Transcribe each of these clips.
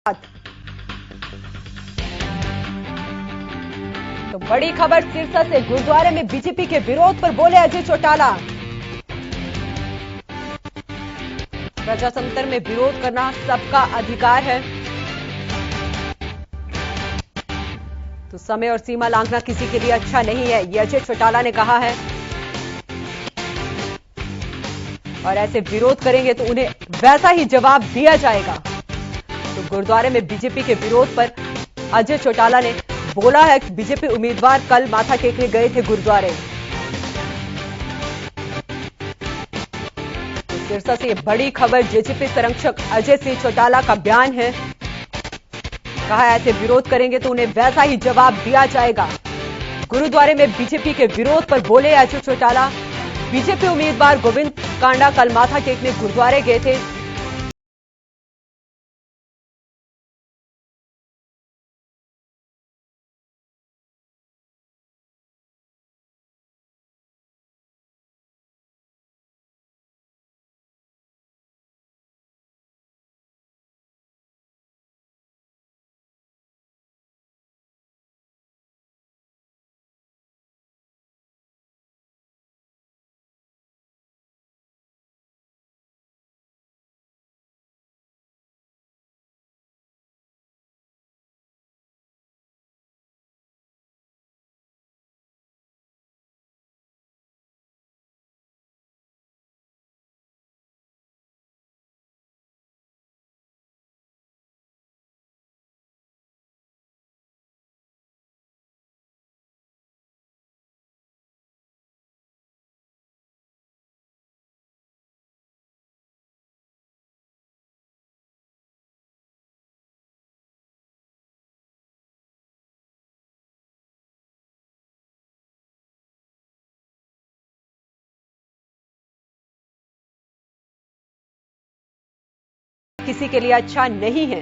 तो बड़ी खबर सिरसा से, गुरुद्वारे में बीजेपी के विरोध पर बोले अजय चौटाला। प्रजातंत्र में विरोध करना सबका अधिकार है, तो समय और सीमा लांघना किसी के लिए अच्छा नहीं है, ये अजय चौटाला ने कहा है। और ऐसे विरोध करेंगे तो उन्हें वैसा ही जवाब दिया जाएगा। तो गुरुद्वारे में बीजेपी के विरोध पर अजय चौटाला ने बोला है कि बीजेपी उम्मीदवार कल माथा टेकने गए थे गुरुद्वारे। तो सिरसा से ये बड़ी खबर, जेजेपी संरक्षक अजय सिंह चौटाला का बयान है। कहा ऐसे विरोध करेंगे तो उन्हें वैसा ही जवाब दिया जाएगा। गुरुद्वारे में बीजेपी के विरोध पर बोले अजय चौटाला। बीजेपी उम्मीदवार गोविंद कांडा कल माथा टेकने गुरुद्वारे गए थे। किसी के लिए अच्छा नहीं है।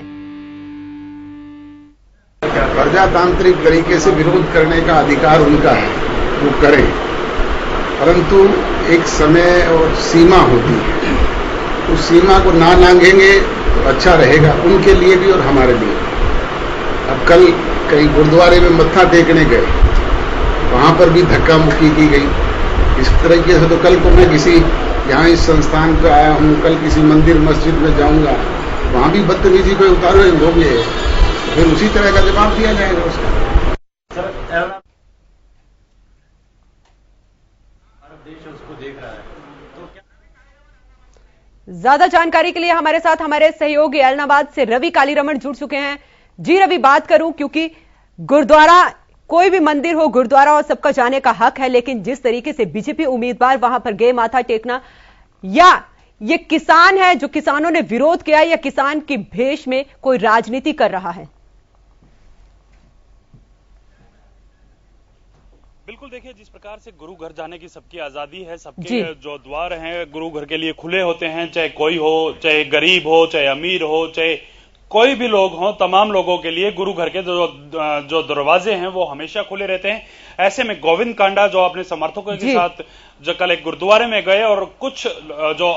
प्रजातांत्रिक तरीके से विरोध करने का अधिकार उनका है, वो करें, परंतु एक समय और सीमा होती है। उस सीमा को ना लांघेंगे तो अच्छा रहेगा उनके लिए भी और हमारे लिए। अब कल कहीं गुरुद्वारे में मत्था टेकने गए, वहां पर भी धक्का मुक्की की गई। इस तरीके से तो कल को मैं किसी यहाँ इस संस्थान पर आया हूँ, कल किसी मंदिर मस्जिद में जाऊंगा, वहां भी बदतमीजी पे उतारे होंगे, फिर उसी तरह का जवाब दिया जाएगा उसका। देश उसको देख रहा है तो क्या? ज्यादा जानकारी के लिए हमारे साथ हमारे सहयोगी ऐलनाबाद से रवि कालीरमण जुड़ चुके हैं। जी रवि, बात करूं क्योंकि गुरुद्वारा, कोई भी मंदिर हो, गुरुद्वारा और सबका जाने का हक है, लेकिन जिस तरीके से बीजेपी उम्मीदवार वहां पर गए माथा टेकना, या ये किसान है जो किसानों ने विरोध किया, या किसान की भेष में कोई राजनीति कर रहा है? बिल्कुल, देखिए जिस प्रकार से गुरु घर जाने की सबकी आजादी है, सबके जो द्वार हैं गुरु घर के लिए खुले होते हैं, चाहे कोई हो, चाहे गरीब हो, चाहे अमीर हो, चाहे कोई भी लोग हों, तमाम लोगों के लिए गुरु घर के जो दरवाजे हैं वो हमेशा खुले रहते हैं। ऐसे में गोविंद कांडा जो अपने समर्थकों के साथ जो कल एक गुरुद्वारे में गए, और कुछ जो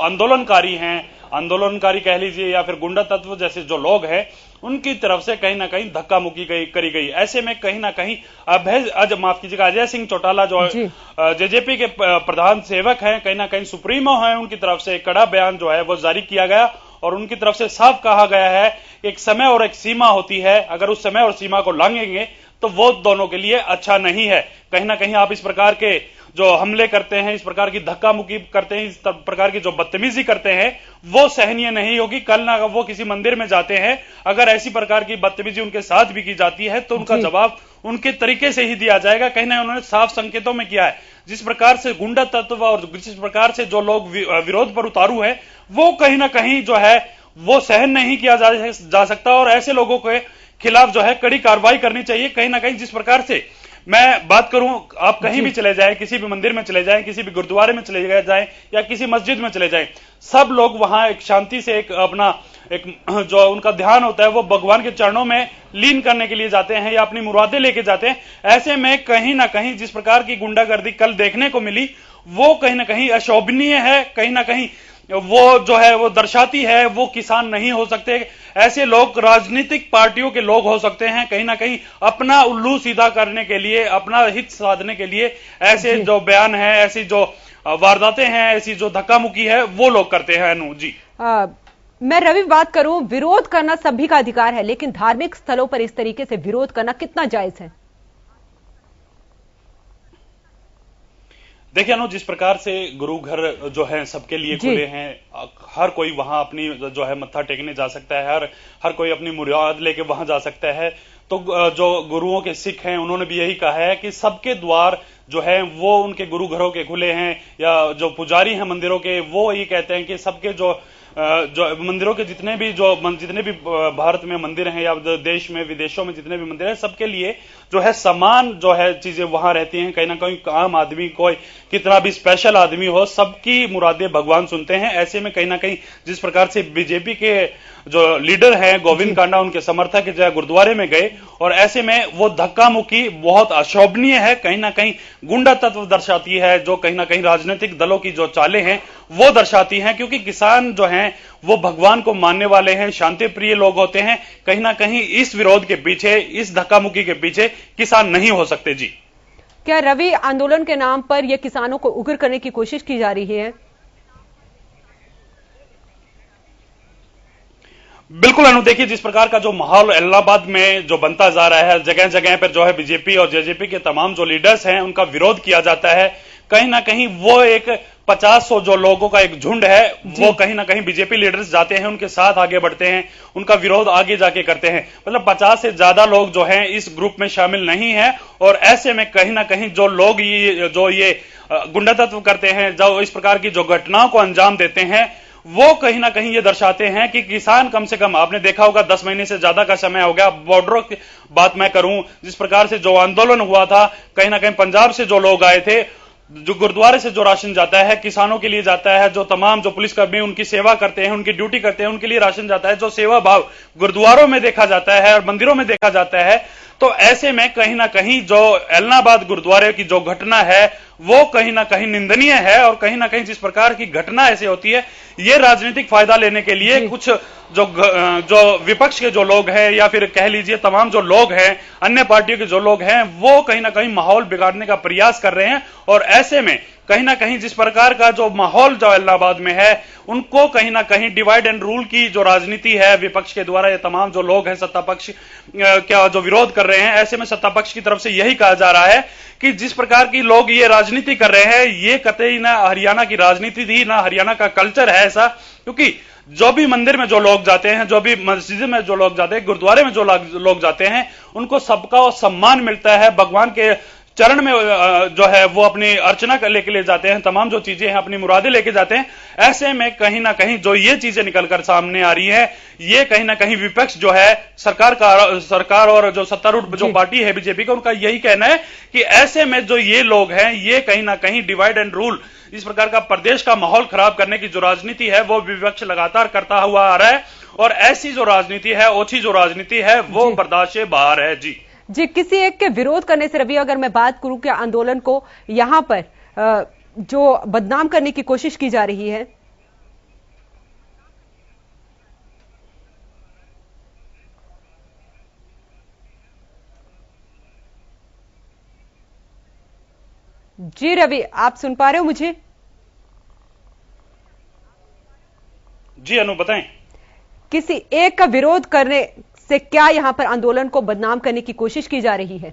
आंदोलनकारी कह लीजिए या फिर गुंडा तत्व जैसे जो लोग हैं, उनकी तरफ से कहीं ना कहीं धक्का मुक्की करी गई। ऐसे में कहीं ना कहीं अजय सिंह चौटाला जो जेजेपी के प्रधान सेवक हैं, कहीं ना कहीं सुप्रीमो हैं, उनकी तरफ से एक कड़ा बयान जो है वो जारी किया गया और उनकी तरफ से साफ कहा गया है कि एक समय और एक सीमा होती है, अगर उस समय और सीमा को लांघेंगे तो वो दोनों के लिए अच्छा नहीं है। कहीं ना कहीं आप इस प्रकार के जो हमले करते हैं, इस प्रकार की धक्का मुक्की करते हैं, इस प्रकार की जो बदतमीजी करते हैं, वो सहनीय नहीं होगी। कल ना वो किसी मंदिर में जाते हैं, अगर ऐसी प्रकार की बदतमीजी उनके साथ भी की जाती है तो उनका जवाब उनके तरीके से ही दिया जाएगा। कहीं ना उन्होंने साफ संकेतों में किया है। जिस प्रकार से गुंडा तत्व और जिस प्रकार से जो लोग विरोध पर उतारू है, वो कहीं ना कहीं जो है वो सहन नहीं किया जा सकता, और ऐसे लोगों के खिलाफ जो है कड़ी कार्रवाई करनी चाहिए। कहीं ना कहीं जिस प्रकार से मैं बात करूं, आप कहीं भी चले जाएं, किसी भी मंदिर में चले जाएं, किसी भी गुरुद्वारे में चले जाएं या किसी मस्जिद में चले जाएं, सब लोग वहां एक शांति से एक जो उनका ध्यान होता है वो भगवान के चरणों में लीन करने के लिए जाते हैं या अपनी मुरादें लेके जाते हैं। ऐसे में कहीं ना कहीं जिस प्रकार की गुंडागर्दी कल देखने को मिली, वो कहीं ना कहीं अशोभनीय है। कहीं ना कहीं वो जो है वो दर्शाती है वो किसान नहीं हो सकते। ऐसे लोग राजनीतिक पार्टियों के लोग हो सकते हैं, कहीं ना कहीं अपना उल्लू सीधा करने के लिए, अपना हित साधने के लिए ऐसे जो बयान है, ऐसी जो वारदातें हैं, ऐसी जो धक्का मुक्की है वो लोग करते हैं। अनु जी, मैं रवि बात करूं, विरोध करना सभी का अधिकार है, लेकिन धार्मिक स्थलों पर इस तरीके से विरोध करना कितना जायज है? देखिए अनु, जिस प्रकार से गुरु घर जो है सबके लिए खुले हैं, हर कोई वहां अपनी जो है मत्था टेकने जा सकता है, हर कोई अपनी मुराद लेके वहां जा सकता है। तो जो गुरुओं के सिख हैं उन्होंने भी यही कहा है कि सबके द्वार जो है वो उनके गुरु घरों के खुले हैं, या जो पुजारी हैं मंदिरों के वो ये कहते हैं कि सबके जो मंदिरों के जितने भी भारत में मंदिर हैं या देश में विदेशों में जितने भी मंदिर हैं, सबके लिए जो है समान जो है चीजें वहां रहती हैं। कहीं ना कहीं आम आदमी, कोई कितना भी स्पेशल आदमी हो, सबकी मुरादें भगवान सुनते हैं। ऐसे में कहीं ना कहीं जिस प्रकार से बीजेपी के जो लीडर हैं गोविंद कांडा, उनके समर्थक जो है गुरुद्वारे में गए, और ऐसे में वो धक्का मुक्की बहुत अशोभनीय है, कहीं ना कहीं गुंडा तत्व दर्शाती है, जो कहीं ना कहीं राजनीतिक दलों की जो चालें हैं वो दर्शाती हैं। क्योंकि किसान जो हैं वो भगवान को मानने वाले हैं, शांति प्रिय लोग होते हैं। कहीं ना कहीं इस विरोध के पीछे, इस धक्का मुक्की के पीछे किसान नहीं हो सकते। जी, क्या रवि आंदोलन के नाम पर यह किसानों को उग्र करने की कोशिश की जा रही है? बिल्कुल अनु, देखिए जिस प्रकार का जो माहौल इलाहाबाद में जो बनता जा रहा है, जगह जगह पर जो है बीजेपी और जेजेपी के तमाम जो लीडर्स हैं उनका विरोध किया जाता है। कहीं ना कहीं वो एक 50-100 जो लोगों का एक झुंड है, वो कहीं ना कहीं बीजेपी लीडर्स जाते हैं, उनके साथ आगे बढ़ते हैं, उनका विरोध आगे जाके करते हैं। मतलब 50 से ज्यादा लोग जो हैं इस ग्रुप में शामिल नहीं है। और ऐसे में कहीं ना कहीं जो लोग ये गुंडा तत्व करते हैं, जो इस प्रकार की जो घटनाओं को अंजाम देते हैं, वो कहीं ना कहीं ये दर्शाते हैं कि किसान कम से कम, आपने देखा होगा 10 महीने से ज्यादा का समय हो गया। बॉर्डरों की बात मैं करूं, जिस प्रकार से जो आंदोलन हुआ था, कहीं ना कहीं पंजाब से जो लोग आए थे, जो गुरुद्वारे से जो राशन जाता है किसानों के लिए जाता है, जो तमाम जो पुलिसकर्मी उनकी सेवा करते हैं, उनकी ड्यूटी करते हैं, उनके लिए राशन जाता है, जो सेवा भाव गुरुद्वारों में देखा जाता है और मंदिरों में देखा जाता है। तो ऐसे में कहीं ना कहीं जो एलनाबाद गुरुद्वारे की जो घटना है वो कहीं ना कहीं निंदनीय है। और कहीं ना कहीं जिस प्रकार की घटना ऐसी होती है, ये राजनीतिक फायदा लेने के लिए कुछ जो विपक्ष के जो लोग हैं, या फिर कह लीजिए तमाम जो लोग हैं, अन्य पार्टियों के जो लोग हैं, वो कहीं ना कहीं माहौल बिगाड़ने का प्रयास कर रहे हैं। और ऐसे में कहीं ना कहीं जिस प्रकार का जो माहौल जो इलाहाबाद में है, उनको कहीं ना कहीं डिवाइड एंड रूल की जो राजनीति है विपक्ष के द्वारा, ये तमाम जो लोग हैं सत्ता पक्ष क्या जो विरोध कर रहे हैं, ऐसे में सत्ता पक्ष की तरफ से यही कहा जा रहा है कि जिस प्रकार की लोग ये राजनीति कर रहे हैं, ये कतई ना हरियाणा की राजनीति थी, ना हरियाणा का कल्चर है ऐसा। क्योंकि जो भी मंदिर में जो लोग जाते हैं, जो भी मस्जिद में जो लोग जाते हैं, गुरुद्वारे में जो लोग जाते हैं, उनको सबका सम्मान मिलता है। भगवान के चरण में जो है वो अपनी अर्चना लेके ले जाते हैं, तमाम जो चीजें हैं अपनी मुरादें लेके जाते हैं। ऐसे में कहीं ना कहीं जो ये चीजें निकलकर सामने आ रही है, ये कहीं ना कहीं विपक्ष जो है सरकार और जो सत्तारूढ़ जो पार्टी है बीजेपी का, उनका यही कहना है कि ऐसे में जो ये लोग हैं, ये कहीं ना कहीं डिवाइड एंड रूल, इस प्रकार का प्रदेश का माहौल खराब करने की जो राजनीति है वो विपक्ष लगातार करता हुआ आ रहा है। और ऐसी जो राजनीति है, ओछी जो राजनीति है, वो बर्दाश्त से बाहर है। जी, किसी एक के विरोध करने से रवि, अगर मैं बात करूं कि आंदोलन को यहां पर जो बदनाम करने की कोशिश की जा रही है, जी रवि, आप सुन पा रहे हो मुझे? जी अनु, बताएं। किसी एक का विरोध करने से क्या यहां पर आंदोलन को बदनाम करने की कोशिश की जा रही है?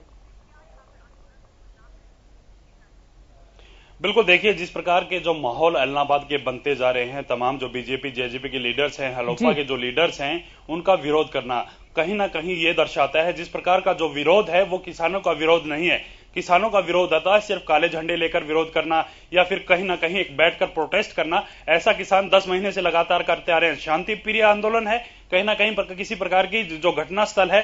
बिल्कुल, देखिए जिस प्रकार के जो माहौल इलाहाबाद के बनते जा रहे हैं, तमाम जो बीजेपी जेजेपी के लीडर्स हैं, हलोपा के जो लीडर्स हैं, उनका विरोध करना कहीं ना कहीं ये दर्शाता है, जिस प्रकार का जो विरोध है वो किसानों का विरोध नहीं है। किसानों का विरोध आता है सिर्फ काले झंडे लेकर विरोध करना, या फिर कहीं ना कहीं एक बैठकर प्रोटेस्ट करना। ऐसा किसान 10 महीने से लगातार करते आ रहे हैं। शांति प्रिय आंदोलन है, कहीं ना कहीं किसी प्रकार की जो घटना स्थल है,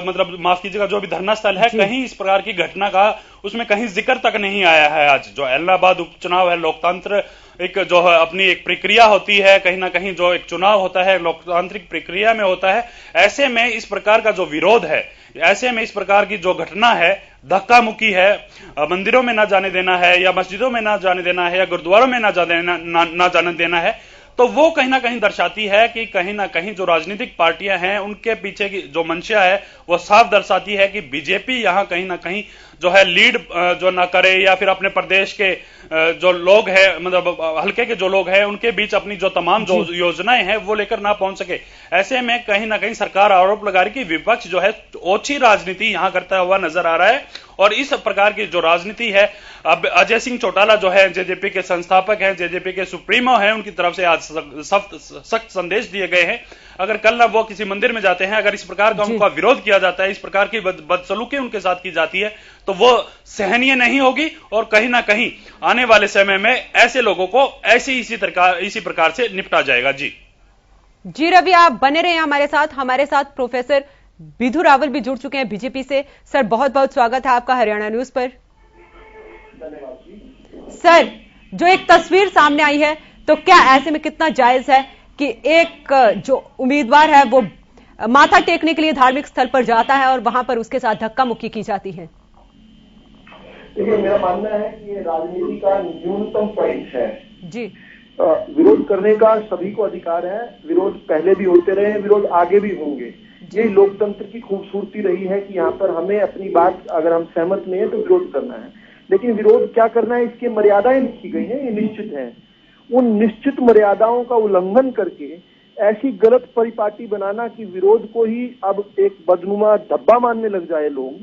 मतलब माफ कीजिएगा, जो भी धरना स्थल है, कहीं इस प्रकार की घटना का उसमें कहीं जिक्र तक नहीं आया है। आज जो इलाहाबाद उपचुनाव है, लोकतंत्र एक जो है अपनी एक प्रक्रिया होती है, कहीं ना कहीं जो एक चुनाव होता है लोकतांत्रिक प्रक्रिया में होता है। ऐसे में इस प्रकार का जो विरोध है, ऐसे में इस प्रकार की जो घटना है, धक्का मुक्की है, मंदिरों में ना जाने देना है या मस्जिदों में ना जाने देना है या गुरुद्वारों में ना जाने देना है, तो वो कहीं ना कहीं दर्शाती है कि कहीं ना कहीं जो राजनीतिक पार्टियां हैं उनके पीछे की जो मंशा है वो साफ दर्शाती है कि बीजेपी यहां कहीं ना कहीं जो है लीड जो ना करे, या फिर अपने प्रदेश के जो लोग हैं, मतलब हल्के के जो लोग हैं उनके बीच अपनी जो तमाम जो योजनाएं हैं वो लेकर ना पहुंच सके। ऐसे में कहीं ना कहीं सरकार आरोप लगा रही कि विपक्ष जो है ओछी राजनीति यहां करता हुआ नजर आ रहा है। और इस प्रकार की जो राजनीति है, अब अजय सिंह चौटाला जो है जेजेपी के संस्थापक हैं, जेजेपी के सुप्रीमो हैं, उनकी तरफ से आज सख्त संदेश दिए गए हैं। अगर कल ना वो किसी मंदिर में जाते हैं, अगर इस प्रकार का उनका विरोध किया जाता है, इस प्रकार की बदसलूकी उनके साथ की जाती है, तो वो सहनीय नहीं होगी और कहीं ना कहीं आने वाले समय में ऐसे लोगों को इसी प्रकार से निपटा जाएगा। जी रवि, आप बने रहे हमारे साथ प्रोफेसर विधु रावल भी जुड़ चुके हैं बीजेपी से। सर, बहुत बहुत स्वागत है आपका हरियाणा न्यूज पर। सर, जो एक तस्वीर सामने आई है, तो क्या ऐसे में कितना जायज है कि एक जो उम्मीदवार है वो माथा टेकने के लिए धार्मिक स्थल पर जाता है और वहां पर उसके साथ धक्का मुक्की की जाती है? देखिए, मेरा मानना है कि ये राजनीति का न्यूनतम पॉइंट है। जी, विरोध करने का सभी को अधिकार है। विरोध पहले भी होते रहे हैं, विरोध आगे भी होंगे। ये लोकतंत्र की खूबसूरती रही है कि यहाँ पर हमें अपनी बात, अगर हम सहमत नहीं है तो विरोध करना है, लेकिन विरोध क्या करना है इसकी मर्यादाएं लिखी गई हैं, ये निश्चित है। उन निश्चित मर्यादाओं का उल्लंघन करके ऐसी गलत परिपाटी बनाना कि विरोध को ही अब एक बदनुमा धब्बा मानने लग जाए, लोग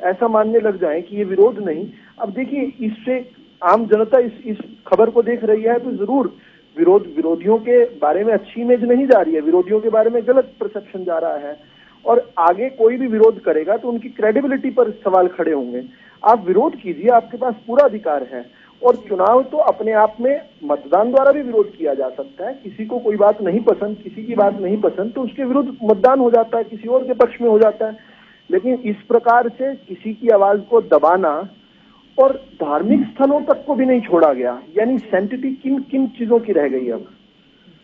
ऐसा मानने लग जाए कि ये विरोध नहीं। अब देखिए, इससे आम जनता इस खबर को देख रही है तो जरूर विरोधियों के बारे में अच्छी इमेज नहीं जा रही है, विरोधियों के बारे में गलत परसेप्शन जा रहा है, और आगे कोई भी विरोध करेगा तो उनकी क्रेडिबिलिटी पर सवाल खड़े होंगे। आप विरोध कीजिए, आपके पास पूरा अधिकार है, और चुनाव तो अपने आप में मतदान द्वारा भी विरोध किया जा सकता है। किसी को कोई बात नहीं पसंद, किसी की बात नहीं पसंद, तो उसके विरुद्ध मतदान हो जाता है, किसी और के पक्ष में हो जाता है। लेकिन इस प्रकार से किसी की आवाज को दबाना, और धार्मिक स्थलों तक को भी नहीं छोड़ा गया, यानी सैंक्टिटी किन किन चीजों की रह गई अब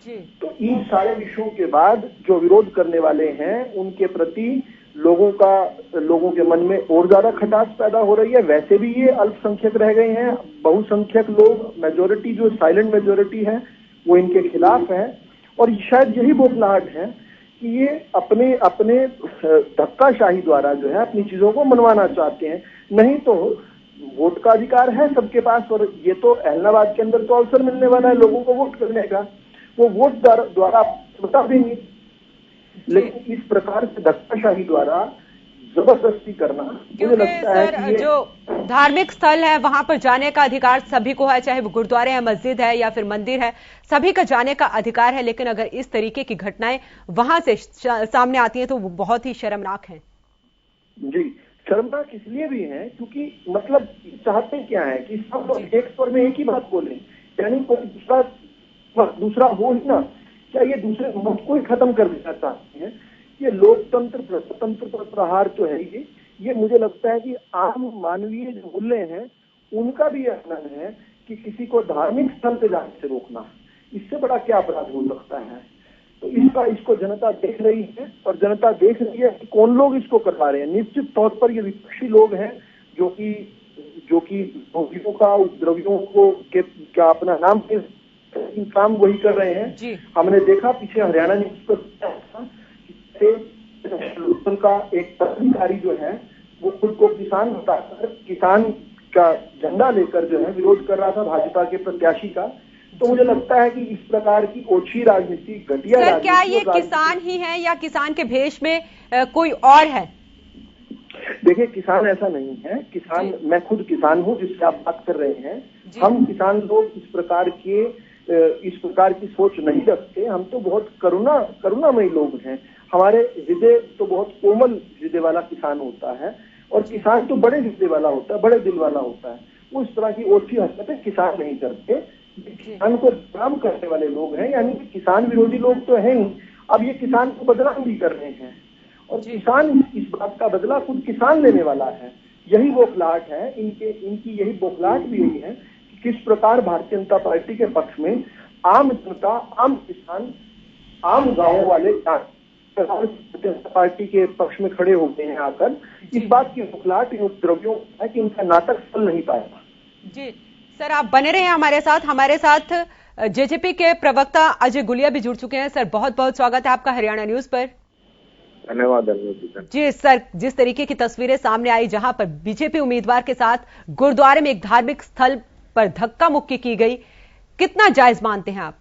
जी। तो इन सारे विषयों के बाद जो विरोध करने वाले हैं उनके प्रति लोगों के मन में और ज्यादा खटास पैदा हो रही है। वैसे भी ये अल्पसंख्यक रह गए हैं, बहुसंख्यक लोग, मेजोरिटी जो साइलेंट मेजोरिटी है वो इनके खिलाफ है, और शायद यही बौखलाहट है कि ये अपने धक्काशाही द्वारा जो है अपनी चीजों को मनवाना चाहते हैं। नहीं तो वोट का अधिकार है सबके पास, और ये तो एलनाबाद के अंदर तो अवसर मिलने वाला है लोगों को वोट करने का, वो वोट द्वारा बता देंगे। लेकिन इस प्रकार से धक्काशाही द्वारा जबरदस्ती करना, मुझे लगता है कि जो धार्मिक स्थल है वहां पर जाने का अधिकार सभी को है, चाहे वो गुरुद्वारे है, मस्जिद है या फिर मंदिर है, सभी का जाने का अधिकार है। लेकिन अगर इस तरीके की घटनाएं वहां से सामने आती हैं तो वो बहुत ही शर्मनाक है। जी, शर्मनाक इसलिए भी है क्योंकि मतलब चाहते क्या है कि सब लोग एक स्वर में एक ही बात बोलें, यानी कोई दूसरा हो ही ना। क्या ये दूसरे मत को ही खत्म कर देना चाहते हैं? ये लोकतंत्र प्रजातंत्र पर प्रहार जो है ये मुझे लगता है कि आम मानवीय जो मूल्य हैं उनका भी आनंद है कि किसी को धार्मिक स्थल पे जाने से रोकना, इससे बड़ा क्या अपराध हो सकता है। तो इसको जनता देख रही है, और जनता देख रही है कि कौन लोग इसको करवा रहे हैं। निश्चित तौर पर ये विपक्षी लोग हैं जो कि द्रोहियों का, उपद्रवियों को क्या अपना नाम के काम वही कर रहे हैं। हमने देखा पीछे हरियाणा न्यूज पर का एक पदाधिकारी जो है वो खुद को किसान बताकर किसान का झंडा लेकर जो है विरोध कर रहा था भाजपा के प्रत्याशी का। तो मुझे लगता है कि इस प्रकार की ओछी राजनीति, घटिया राजनीति, क्या ये किसान ही है या किसान के भेष में कोई और है? देखिए, किसान ऐसा नहीं है। किसान, मैं खुद किसान हूँ जिससे आप बात कर रहे हैं। हम किसान लोग इस प्रकार की सोच नहीं रखते। हम तो बहुत करुणामयी लोग हैं। हमारे हृदय तो बहुत कोमल हृदय वाला किसान होता है, और किसान तो बड़े हृदय वाला होता है, बड़े दिल वाला होता है। वो इस तरह की ओछी हरकतें किसान नहीं करते। किसान को बदनाम करने वाले लोग हैं, यानी कि किसान विरोधी लोग तो हैं ही, अब ये किसान को बदनाम भी कर रहे हैं, और किसान इस बात का बदला खुद किसान लेने वाला है। यही बौखलाहट है इनकी यही बौखलाहट भी यही है कि किस प्रकार भारतीय जनता पार्टी के पक्ष में आम जनता, आम किसान, आम गांव वाले भारतीय जनता पार्टी के पक्ष में खड़े हो गए हैं आकर। इस बात की मुखलाहट इन उपद्रवियों है कि इनका नाटक फल नहीं पाएगा। जी सर, आप बने रहे हैं हमारे साथ जेजेपी के प्रवक्ता अजय गुलिया भी जुड़ चुके हैं। सर, बहुत बहुत स्वागत है आपका हरियाणा न्यूज पर। धन्यवाद जी सर, जिस तरीके की तस्वीरें सामने आई जहां पर बीजेपी उम्मीदवार के साथ गुरुद्वारे में एक धार्मिक स्थल पर धक्का मुक्की की गई, कितना जायज मानते हैं आप?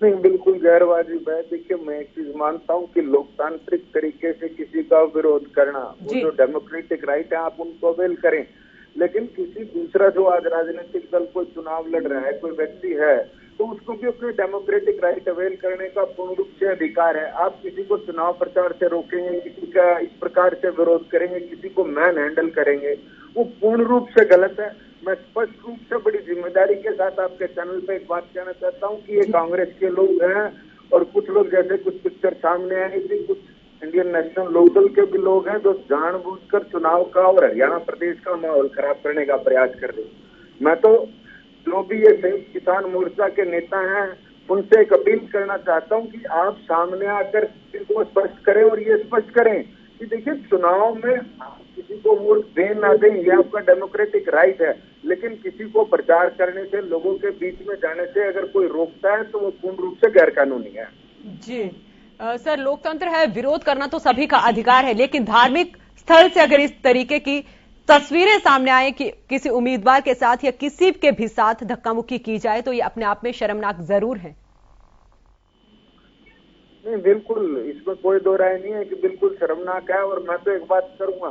नहीं, बिल्कुल गैर वाजिब है। देखिए, मैं एक चीज मानता हूं कि लोकतांत्रिक तरीके से किसी का विरोध करना, वो जो डेमोक्रेटिक राइट है, आप उनको अवेल करें। लेकिन किसी दूसरा जो आज राजनीतिक दल कोई चुनाव लड़ रहा है, कोई व्यक्ति है, तो उसको भी अपने डेमोक्रेटिक राइट अवेल करने का पूर्ण रूप से अधिकार है। आप किसी को चुनाव प्रचार से रोकेंगे, किसी का इस प्रकार से विरोध करेंगे, किसी को मैन हैंडल करेंगे, वो पूर्ण रूप से गलत है। मैं स्पष्ट रूप से बड़ी जिम्मेदारी के साथ आपके चैनल पे एक बात कहना चाहता हूँ कि ये कांग्रेस के लोग हैं और कुछ लोग, जैसे कुछ पिक्चर सामने आई थी, कुछ इंडियन नेशनल लोकदल के भी लोग हैं जो जानबूझकर चुनाव का और हरियाणा प्रदेश का माहौल खराब करने का प्रयास कर रहे हैं। मैं तो जो भी ये संयुक्त किसान मोर्चा के नेता हैं उनसे एक अपील करना चाहता हूं कि आप सामने आकर इनको स्पष्ट करें और ये स्पष्ट करें कि देखिए, चुनाव में किसी को वोट दें ना दें ये आपका डेमोक्रेटिक राइट है, लेकिन किसी को प्रचार करने से, लोगों के बीच में जाने से अगर कोई रोकता है तो वो पूर्ण रूप से गैर कानूनी है। जी सर, लोकतंत्र है, विरोध करना तो सभी का अधिकार है, लेकिन धार्मिक स्थल से अगर इस तरीके की तस्वीरें सामने आए कि किसी उम्मीदवार के साथ या किसी के भी साथ धक्का मुक्की की जाए तो ये अपने आप में शर्मनाक जरूर है। नहीं, बिल्कुल, इसमें कोई दो राय नहीं है कि बिल्कुल शर्मनाक है। और मैं तो एक बात करूंगा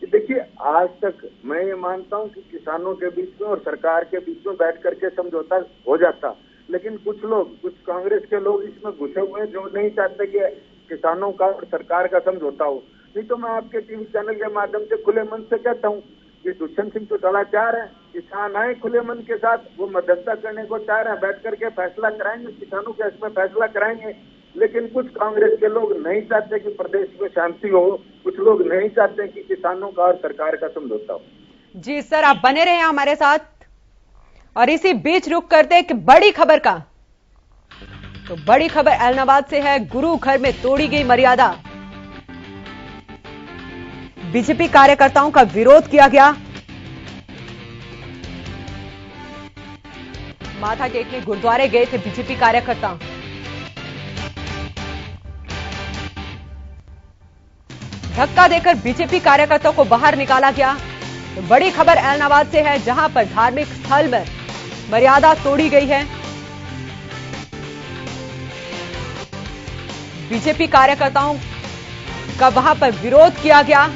कि देखिए, आज तक मैं ये मानता हूं कि किसानों के बीच में और सरकार के बीच में बैठ करके समझौता हो जाता, लेकिन कुछ लोग, कुछ कांग्रेस के लोग इसमें घुसे हुए हैं जो नहीं चाहते कि किसानों का और सरकार का समझौता हो। नहीं तो मैं आपके टीवी चैनल के माध्यम से खुले मन से कहता हूँ कि दुष्यंत सिंह तो सदाचार है, किसान आए खुले मन के साथ, वो मध्यस्थता करने को चाह रहे हैं, बैठ करके फैसला कराएंगे, किसानों के इसमें फैसला कराएंगे। लेकिन कुछ कांग्रेस के लोग नहीं चाहते कि प्रदेश में शांति हो, कुछ लोग नहीं चाहते कि किसानों का और सरकार का समझौता हो। जी सर, आप बने रहे हमारे साथ और इसी बीच रुक करते एक बड़ी खबर का। तो बड़ी खबर ऐलनाबाद से है, गुरु घर में तोड़ी गई मर्यादा, बीजेपी कार्यकर्ताओं का विरोध किया गया। माथा टेकने गुरुद्वारे गए थे बीजेपी कार्यकर्ता। धक्का देकर बीजेपी कार्यकर्ताओं को बाहर निकाला गया। तो बड़ी खबर ऐलनाबाद से है, जहां पर धार्मिक स्थल में मर्यादा तोड़ी गई है। बीजेपी कार्यकर्ताओं का वहां पर विरोध किया गया।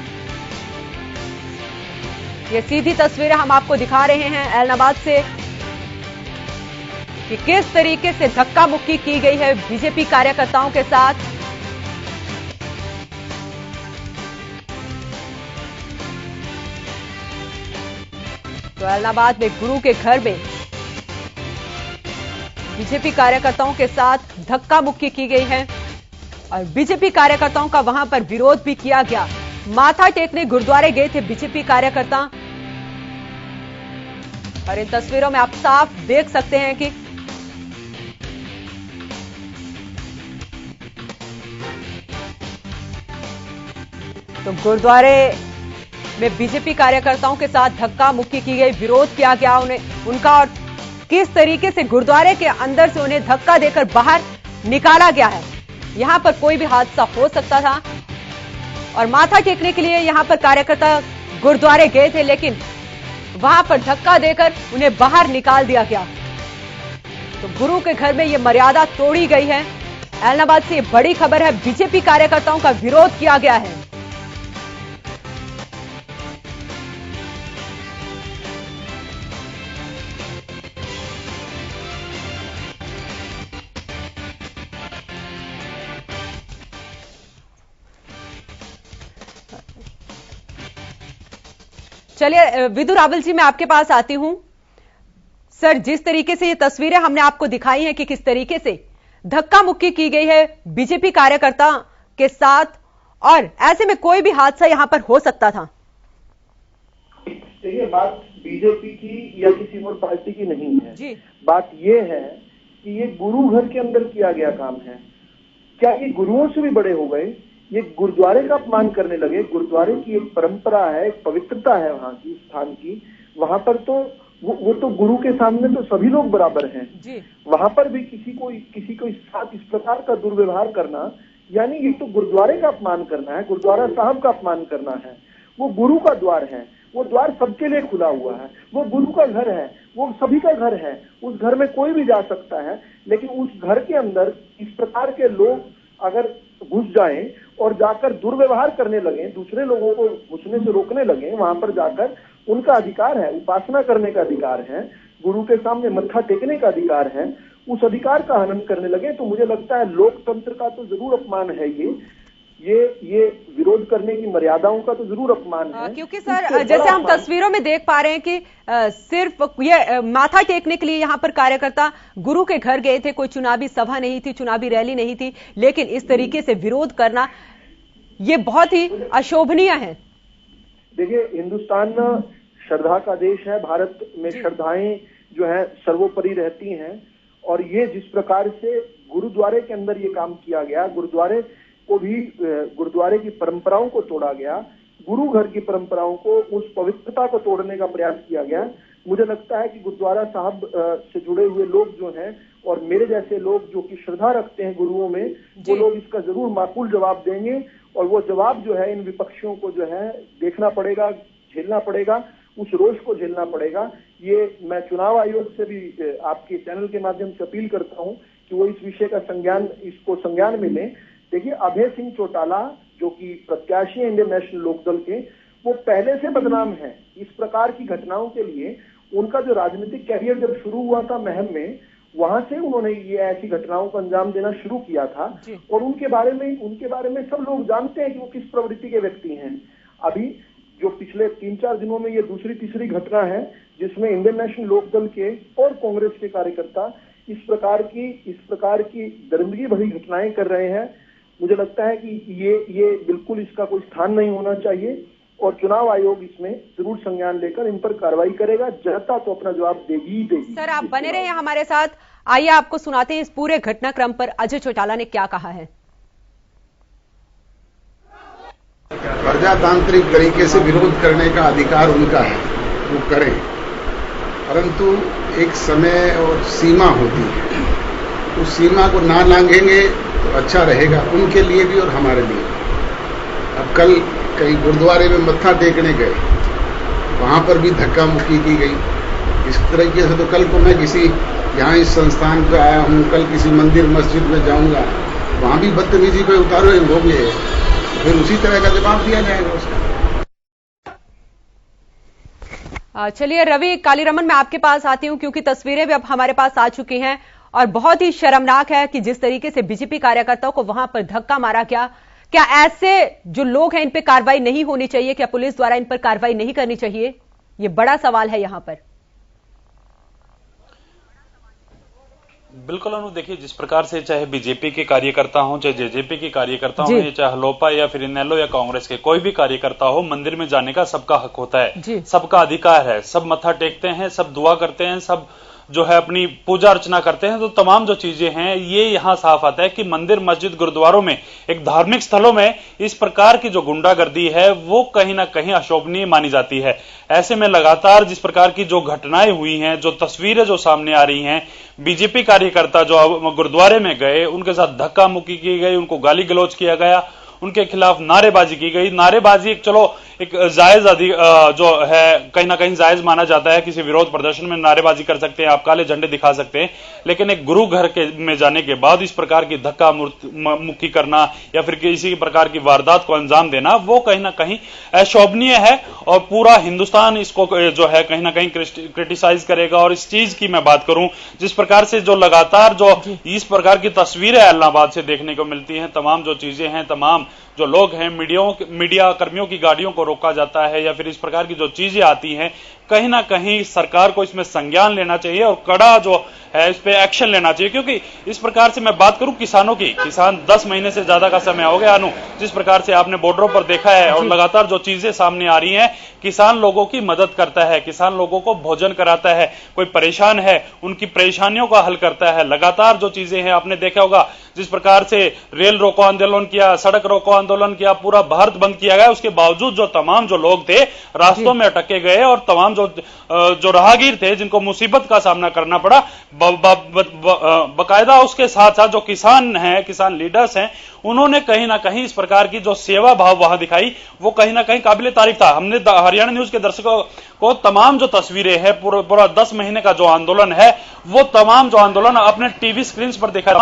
ये सीधी तस्वीरें हम आपको दिखा रहे हैं ऐलनाबाद से कि किस तरीके से धक्का मुक्की की गई है बीजेपी कार्यकर्ताओं के साथ। तो ऐलनाबाद में गुरु के घर में बीजेपी कार्यकर्ताओं के साथ धक्का मुक्की की गई है और बीजेपी कार्यकर्ताओं का वहां पर विरोध भी किया गया। माथा टेकने गुरुद्वारे गए थे बीजेपी कार्यकर्ता और इन तस्वीरों में आप साफ देख सकते हैं कि तो गुरुद्वारे में बीजेपी कार्यकर्ताओं के साथ धक्का मुक्की की गई, विरोध किया गया उनका और किस तरीके से गुरुद्वारे के अंदर से उन्हें धक्का देकर बाहर निकाला गया है। यहां पर कोई भी हादसा हो सकता था और माथा टेकने के लिए यहां पर कार्यकर्ता गुरुद्वारे गए थे, लेकिन वहां पर धक्का देकर उन्हें बाहर निकाल दिया गया। तो गुरु के घर में यह मर्यादा तोड़ी गई है। ऐलनाबाद से यह बड़ी खबर है, बीजेपी कार्यकर्ताओं का विरोध किया गया है। चलिए विदु रावल जी, मैं आपके पास आती हूं। सर, जिस तरीके से ये तस्वीरें हमने आपको दिखाई हैं कि किस तरीके से धक्का मुक्की की गई है बीजेपी कार्यकर्ता के साथ और ऐसे में कोई भी हादसा यहां पर हो सकता था। ये बात बीजेपी की या किसी और पार्टी की नहीं है। जी। बात ये है कि ये गुरु घर के अंदर किया गया काम है। क्या ये गुरुओं से भी बड़े हो गए? ये गुरुद्वारे का अपमान करने लगे। गुरुद्वारे की एक परंपरा है, एक पवित्रता है वहां की, स्थान की। वहां पर तो वो तो गुरु के सामने तो सभी लोग बराबर हैं। जी। वहां पर भी किसी को साथ इस प्रकार का दुर्व्यवहार करना, यानी ये तो गुरुद्वारे का अपमान करना है, गुरुद्वारा साहब का अपमान करना है। वो गुरु का द्वार है, वो द्वार सबके लिए खुला हुआ है, वो गुरु का घर है, वो सभी का घर है। उस घर में कोई भी जा सकता है, लेकिन उस घर के अंदर इस प्रकार के लोग अगर घुस जाएं और जाकर दुर्व्यवहार करने लगे, दूसरे लोगों को घुसने से रोकने लगे, वहां पर जाकर उनका अधिकार है, उपासना करने का अधिकार है, गुरु के सामने मत्था टेकने का अधिकार है, उस अधिकार का हनन करने लगे, तो मुझे लगता है लोकतंत्र का तो जरूर अपमान है। ये विरोध करने की मर्यादाओं का तो जरूर अपमान है। क्योंकि सर जैसे हम तस्वीरों में देख पा रहे हैं कि सिर्फ ये माथा टेकने के लिए यहाँ पर कार्यकर्ता गुरु के घर गए थे, कोई चुनावी सभा नहीं थी, चुनावी रैली नहीं थी, लेकिन इस तरीके से विरोध करना ये बहुत ही अशोभनीय है। देखिए, हिंदुस्तान श्रद्धा का देश है, भारत में श्रद्धाएं जो है सर्वोपरि रहती हैं, और ये जिस प्रकार से गुरुद्वारे के अंदर ये काम किया गया, गुरुद्वारे को भी, गुरुद्वारे की परंपराओं को तोड़ा गया, गुरु घर की परंपराओं को, उस पवित्रता को तोड़ने का प्रयास किया गया। मुझे लगता है कि गुरुद्वारा साहब से जुड़े हुए लोग जो हैं और मेरे जैसे लोग जो कि श्रद्धा रखते हैं गुरुओं में, वो लोग इसका जरूर माकूल जवाब देंगे, और वो जवाब जो है इन विपक्षियों को जो है देखना पड़ेगा, झेलना पड़ेगा, उस रोष को झेलना पड़ेगा। ये मैं चुनाव आयोग से भी आपके चैनल के माध्यम से अपील करता हूं कि वो इस विषय का इसको संज्ञान में लें। देखिए, अभय सिंह चौटाला जो कि प्रत्याशी है इंडियन नेशनल लोकदल के, वो पहले से बदनाम है इस प्रकार की घटनाओं के लिए। उनका जो राजनीतिक कैरियर जब शुरू हुआ था महम में, वहां से उन्होंने ये ऐसी घटनाओं को अंजाम देना शुरू किया था, और उनके बारे में सब लोग जानते हैं कि वो किस प्रवृत्ति के व्यक्ति हैं। अभी जो पिछले 3-4 दिनों में ये दूसरी तीसरी घटना है जिसमें इंडियन नेशनल लोकदल के और कांग्रेस के कार्यकर्ता इस प्रकार की दरिंदगी भरी घटनाएं कर रहे हैं। मुझे लगता है कि ये बिल्कुल इसका कोई स्थान नहीं होना चाहिए, और चुनाव आयोग इसमें जरूर संज्ञान लेकर इन पर कार्रवाई करेगा। जनता तो अपना जवाब देगी ही देगी। सर, आप बने रहे हमारे साथ, आइए आपको सुनाते हैं इस पूरे घटनाक्रम पर अजय चौटाला ने क्या कहा है। प्रजातांत्रिक तरीके से विरोध करने का अधिकार उनका है, वो करें, परंतु एक समय और सीमा होती है, उस सीमा को ना लांघेंगे तो अच्छा रहेगा उनके लिए भी और हमारे लिए भी। अब कल कहीं गुरुद्वारे में मत्था टेकने गए, वहां पर भी धक्का मुक्की की गई। इस तरीके से तो कल को मैं किसी यहाँ इस संस्थान पर आया हूँ, कल किसी मंदिर मस्जिद में जाऊंगा, वहां भी बदतमीजी पे उतारे होंगे, फिर उसी तरह का जवाब दिया जाएगा उसका। चलिए रवि कालीरमन, मैं आपके पास आती हूं क्योंकि तस्वीरें भी अब हमारे पास आ चुकी हैं और बहुत ही शर्मनाक है कि जिस तरीके से बीजेपी कार्यकर्ताओं को वहां पर धक्का मारा गया। क्या ऐसे जो लोग हैं इन पर कार्रवाई नहीं होनी चाहिए? क्या पुलिस द्वारा इन पर कार्रवाई नहीं करनी चाहिए? ये बड़ा सवाल है यहां पर। बिल्कुल अनु, देखिए जिस प्रकार से चाहे बीजेपी के कार्यकर्ता हों, चाहे जेजेपी के कार्यकर्ता हों, चाहे हलोपा या फिर इनेलो या कांग्रेस के कोई भी कार्यकर्ता हो, मंदिर में जाने का सबका हक होता है, सबका अधिकार है। सब मत्था टेकते हैं, सब दुआ करते हैं, सब जो है अपनी पूजा अर्चना करते हैं। तो तमाम जो चीजें हैं ये यहां साफ आता है कि मंदिर मस्जिद गुरुद्वारों में, एक धार्मिक स्थलों में इस प्रकार की जो गुंडागर्दी है वो कहीं ना कहीं अशोभनीय मानी जाती है। ऐसे में लगातार जिस प्रकार की जो घटनाएं हुई हैं, जो तस्वीरें जो सामने आ रही हैं, बीजेपी कार्यकर्ता जो गुरुद्वारे में गए उनके साथ धक्का मुक्की की गई, उनको गाली गलौज किया गया, उनके खिलाफ नारेबाजी की गई। नारेबाजी एक जायज जो है कहीं ना कहीं जायज माना जाता है, किसी विरोध प्रदर्शन में नारेबाजी कर सकते हैं आप, काले झंडे दिखा सकते हैं, लेकिन एक गुरु घर में जाने के बाद इस प्रकार की धक्का मुक्की करना या फिर किसी प्रकार की वारदात को अंजाम देना वो कहीं ना कहीं अशोभनीय है और पूरा हिंदुस्तान इसको जो है कहीं ना कहीं क्रिटिसाइज करेगा। और इस चीज की मैं बात करूं, जिस प्रकार से जो लगातार जो इस प्रकार की तस्वीरें इलाहाबाद से देखने को मिलती हैं, तमाम जो चीजें हैं, तमाम जो लोग हैं, मीडिया कर्मियों की गाड़ियों को रोका जाता है या फिर इस प्रकार की जो चीजें आती हैं, कहीं ना कहीं सरकार को इसमें संज्ञान लेना चाहिए और कड़ा जो है इस पे एक्शन लेना चाहिए। क्योंकि इस प्रकार से मैं बात करूं किसानों की, किसान 10 महीने से ज्यादा का समय हो गया अनु, जिस प्रकार से आपने बॉर्डरों पर देखा है और लगातार जो चीजें सामने आ रही हैं, किसान लोगों की मदद करता है, किसान लोगों को भोजन कराता है, कोई परेशान है उनकी परेशानियों का हल करता है। लगातार जो चीजें हैं आपने देखा होगा, जिस प्रकार से रेल रोको आंदोलन किया, सड़क रोको आंदोलन किया, पूरा भारत बंद किया गया, उसके बावजूद जो तमाम जो लोग थे रास्तों में अटके गए और तमाम जो राहगीर थे जिनको मुसीबत का सामना करना पड़ा, बकायदा उसके साथ साथ जो किसान हैं, किसान लीडर्स हैं, उन्होंने कहीं ना कहीं इस प्रकार की जो सेवा भाव वहां दिखाई, वो कहीं ना कहीं काबिले तारीफ था। हमने हरियाणा न्यूज के दर्शकों को तमाम जो तस्वीरें हैं, पूरा 10 महीने का जो आंदोलन है, वो तमाम जो आंदोलन अपने टीवी स्क्रीन पर देखा,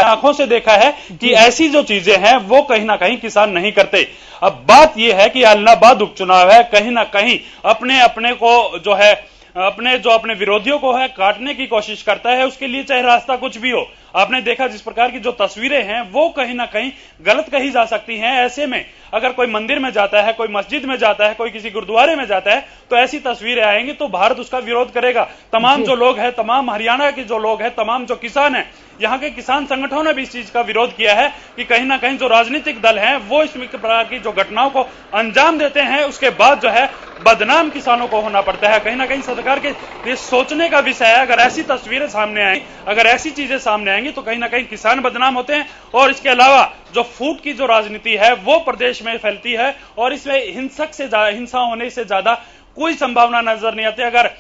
आंखों से देखा है कि ऐसी जो चीजें हैं वो कहीं ना कहीं किसान नहीं करते। अब बात यह है कि इलाहाबाद उपचुनाव है, कहीं ना कहीं अपने को जो है अपने विरोधियों को है काटने की कोशिश करता है, उसके लिए चाहे रास्ता कुछ भी हो। आपने देखा जिस प्रकार की जो तस्वीरें हैं वो कहीं ना कहीं गलत कही जा सकती हैं। ऐसे में अगर कोई मंदिर में जाता है, कोई मस्जिद में जाता है, कोई किसी गुरुद्वारे में जाता है, तो ऐसी तस्वीरें आएंगी तो भारत उसका विरोध करेगा। तमाम जो लोग हैं, तमाम हरियाणा के जो लोग हैं, तमाम जो किसान हैं, यहाँ के किसान संगठनों ने भी इस चीज का विरोध किया है कि कहीं ना कहीं जो राजनीतिक दल हैं वो इस प्रकार की जो घटनाओं को अंजाम देते हैं, उसके बाद जो है बदनाम किसानों को होना पड़ता है। कहीं ना कहीं सरकार के ये सोचने का विषय है, अगर ऐसी तस्वीरें सामने आएंगी, अगर ऐसी चीजें सामने आएंगी तो कहीं ना कहीं किसान बदनाम होते हैं। और इसके अलावा जो फूट की जो राजनीति है वो प्रदेश में फैलती है और इसमें हिंसा होने से ज्यादा कोई संभावना नजर नहीं आती। अगर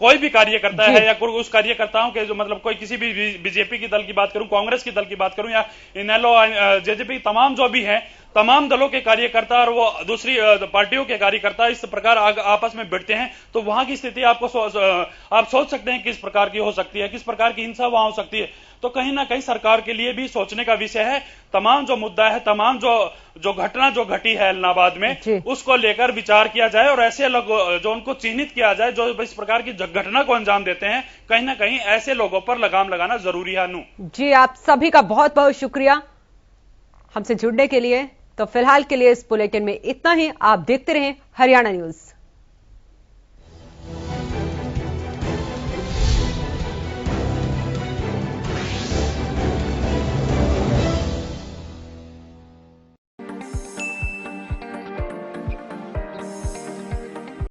कोई भी कार्य करता है या उस कार्यकर्ताओं के जो मतलब कोई किसी भी बीजेपी की दल की बात करूं, कांग्रेस की दल की बात करूं या इनेलो, जेजेपी, तमाम जो भी हैं, तमाम दलों के कार्यकर्ता और वो दूसरी पार्टियों के कार्यकर्ता इस प्रकार आपस में भिड़ते हैं, तो वहां की स्थिति आप सोच सकते हैं किस प्रकार की हो सकती है, किस प्रकार की हिंसा वहां हो सकती है। तो कहीं ना कहीं सरकार के लिए भी सोचने का विषय है। तमाम जो मुद्दा है, तमाम जो घटना जो घटी है इलाहाबाद में, उसको लेकर विचार किया जाए और ऐसे लोग जो उनको चिन्हित किया जाए जो इस प्रकार की घटना को अंजाम देते हैं, कहीं ना कहीं ऐसे लोगों पर लगाम लगाना जरूरी है। अनु जी, आप सभी का बहुत बहुत शुक्रिया हमसे जुड़ने के लिए। तो फिलहाल के लिए इस बुलेटिन में इतना ही। आप देखते रहें हरियाणा न्यूज।